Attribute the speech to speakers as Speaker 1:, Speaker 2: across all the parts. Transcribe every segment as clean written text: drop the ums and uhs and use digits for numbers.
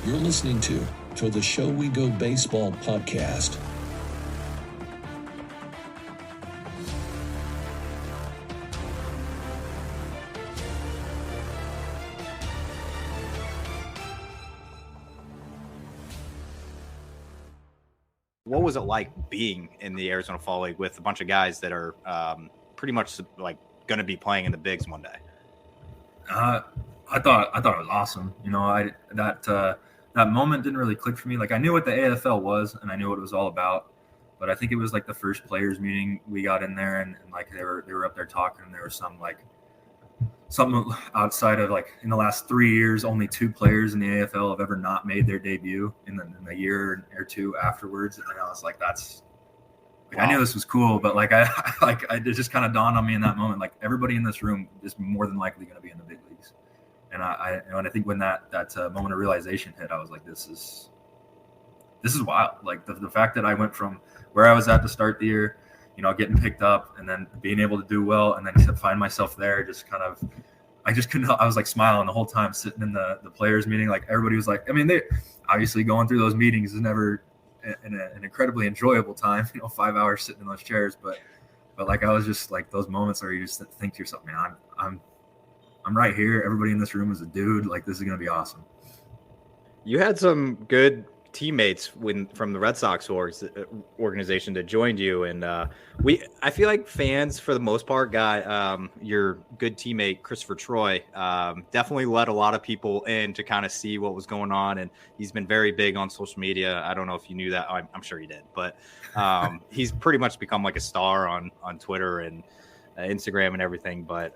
Speaker 1: You're listening to the Show We Go Baseball podcast.
Speaker 2: What was it like being in the Arizona Fall League with a bunch of guys that are pretty much like going to be playing in the bigs one day?
Speaker 3: I thought it was awesome. You know, that moment didn't really click for me. Like, I knew what the AFL was and I knew what it was all about, but I think it was like the first players meeting we got in there, and like they were up there talking, and there was something outside of, like, in the last 3 years, only 2 players in the AFL have ever not made their debut in the year or two afterwards. And I was like, that's like, wow. I knew this was cool, but it just kind of dawned on me in that moment, like, everybody in this room is more than likely going to be in the big leagues. And I think when that moment of realization hit, I was like, this is wild. Like, the fact that I went from where I was at to start the year, you know, getting picked up and then being able to do well, and then to find myself there, just kind of, I just couldn't help. I was like smiling the whole time sitting in the players meeting. Like, everybody was like, I mean, they obviously going through those meetings is never an incredibly enjoyable time, you know, 5 hours sitting in those chairs. But like, I was just like, those moments where you just think to yourself, man, I'm right here. Everybody in this room is a dude. Like, this is going to be awesome.
Speaker 2: You had some good teammates from the Red Sox organization that joined you, and I feel like fans for the most part got your good teammate Christopher Troy definitely let a lot of people in to kind of see what was going on, and he's been very big on social media. I don't know if you knew that. I'm sure you did, but he's pretty much become like a star on Twitter and Instagram and everything. But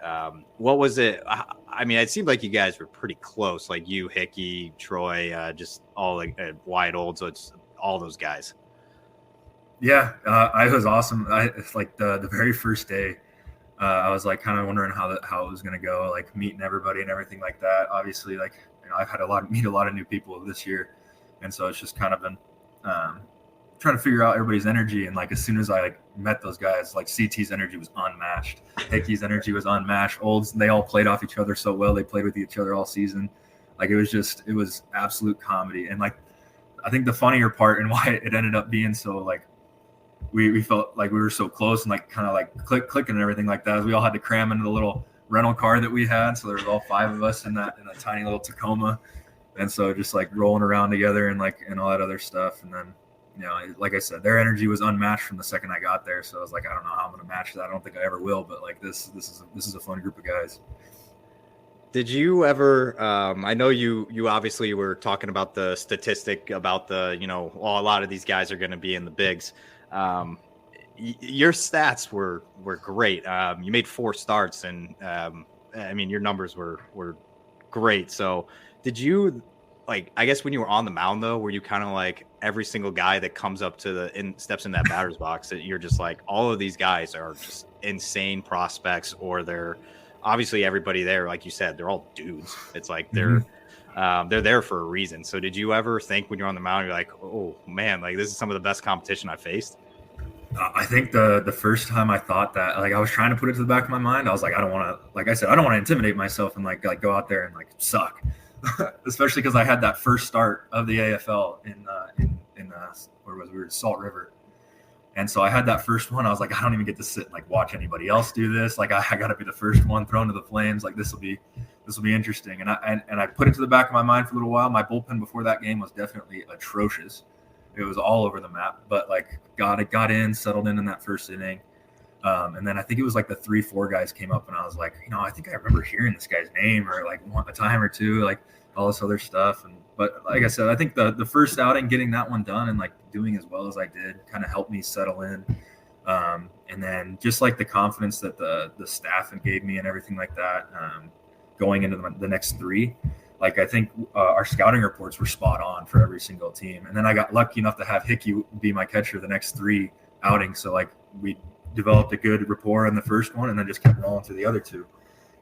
Speaker 2: what was it? I mean, it seemed like you guys were pretty close, like you, Hickey, Troy, just all like Wyatt Old. So it's all those guys.
Speaker 3: Yeah, I was awesome. It's like the very first day, I was like kind of wondering how it was going to go, like meeting everybody and everything like that. Obviously, like, you know, I've had meet a lot of new people this year, and so it's just kind of been trying to figure out everybody's energy. And like, as soon as I met those guys, like, CT's energy was unmatched, Hickey's energy was unmatched, Olds, they all played off each other so well. They played with each other all season. Like, it was absolute comedy. And like, I think the funnier part and why it ended up being so, like, we felt like we were so close and like kind of like clicking and everything like that, is we all had to cram into the little rental car that we had. So there was all 5 of us in a tiny little Tacoma, and so just like rolling around together and all that other stuff. And then, you know, like I said, their energy was unmatched from the second I got there. So I was like, I don't know how I'm going to match that. I don't think I ever will. But like, this is a fun group of guys.
Speaker 2: Did you ever? I know you obviously were talking about the statistic about a lot of these guys are going to be in the bigs. Your stats were great. You made 4 starts, and I mean, your numbers were great. So did you? Like, I guess when you were on the mound, though, were you kind of like every single guy that comes up to steps in that batter's box, that you're just like, all of these guys are just insane prospects, or they're obviously everybody there, like you said, they're all dudes. It's like they're there for a reason. So did you ever think when you're on the mound, you're like, oh man, like, this is some of the best competition I faced?
Speaker 3: I think the first time I thought that, like, I was trying to put it to the back of my mind. I was like, I don't want to, like I said, I don't want to intimidate myself and like go out there and like suck. Especially because I had that first start of the AFL in where was we were in Salt River, and so I had that first one. I was like, I don't even get to sit and like watch anybody else do this. Like, I got to be the first one thrown to the flames. Like, this will be interesting. And I put it to the back of my mind for a little while. My bullpen before that game was definitely atrocious. It was all over the map. But like, got in, settled in that first inning. And then I think it was like the 3-4 guys came up, and I was like, you know, I think I remember hearing this guy's name, or like a time or two, like all this other stuff. But like I said, I think the first outing, getting that one done and like doing as well as I did, kind of helped me settle in. And then just like the confidence that the staff gave me and everything like that, going into the next 3, like, I think our scouting reports were spot on for every single team. And then I got lucky enough to have Hickey be my catcher the next 3 outings. So like, we developed a good rapport in the first one, and then just kept rolling through the other 2.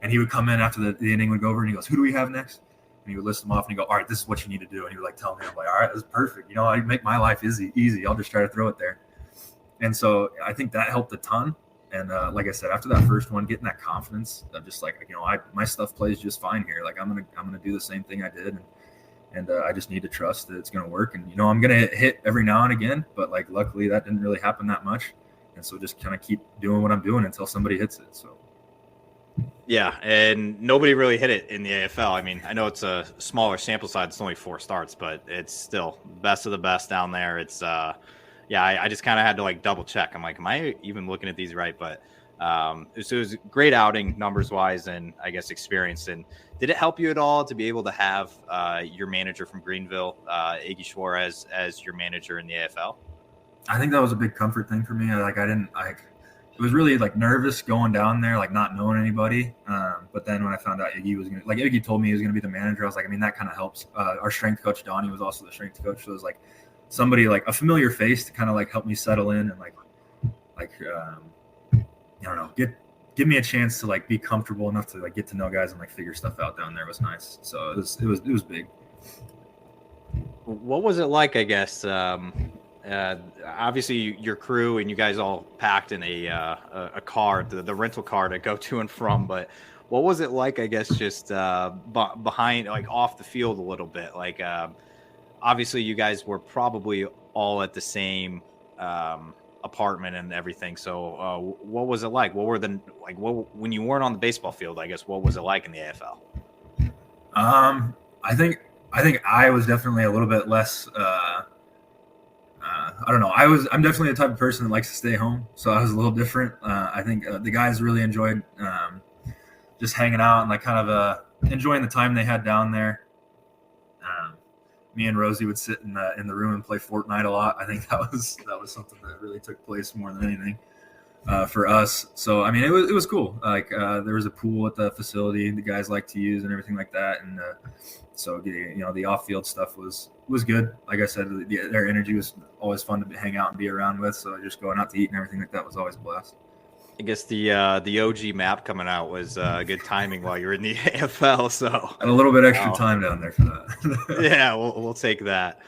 Speaker 3: And he would come in after the inning would go over, and he goes, "Who do we have next?" And he would list them off, and he'd go, "All right, this is what you need to do." And he would like tell me, I'm like, "All right, this is perfect. You know, I make my life easy. I'll just try to throw it there." And so I think that helped a ton. And like I said, after that first one, getting that confidence of just like, you know, my stuff plays just fine here. Like, I'm gonna do the same thing I did, And I just need to trust that it's going to work. And, I'm going to hit every now and again, but like, luckily that didn't really happen that much. And so just kind of keep doing what I'm doing until somebody hits it. So.
Speaker 2: Yeah. And nobody really hit it in the AFL. I mean, I know it's a smaller sample size. It's only 4 starts, but it's still best of the best down there. It's I just kind of had to like double check. I'm like, am I even looking at these right? But it was a great outing numbers wise and I guess experience. And did it help you at all to be able to have your manager from Greenville, Iggy Suarez, as your manager in the AFL?
Speaker 3: I think that was a big comfort thing for me. It was really like nervous going down there, like not knowing anybody. But then when I found out Iggy told me he was going to be the manager, I was like, I mean, that kind of helps. Our strength coach, Donnie, was also the strength coach. So it was like somebody, like a familiar face to kind of like help me settle in and I don't know, give me a chance to like be comfortable enough to like get to know guys and like figure stuff out down there was nice. So it was big.
Speaker 2: What was it like, I guess? Obviously your crew and you guys all packed in a car, the rental car to go to and from, but what was it like, I guess, just behind, like off the field a little bit? Like, obviously you guys were probably all at the same apartment and everything. So what was it like? When you weren't on the baseball field, I guess, what was it like in the AFL?
Speaker 3: I think I was definitely a little bit less, I don't know. I'm definitely the type of person that likes to stay home. So I was a little different. I think the guys really enjoyed just hanging out and like kind of enjoying the time they had down there. Me and Rosie would sit in the room and play Fortnite a lot. I think that was something that really took place more than anything for us. So I mean, it was cool. Like there was a pool at the facility the guys like to use and everything like that. And so the off-field stuff was good. Like I said, their energy was always fun to hang out and be around with. So just going out to eat and everything like that was always a blast.
Speaker 2: I guess the OG map coming out was good timing while you were in the AFL. So
Speaker 3: and a little bit extra time down there for that.
Speaker 2: Yeah, we'll take that.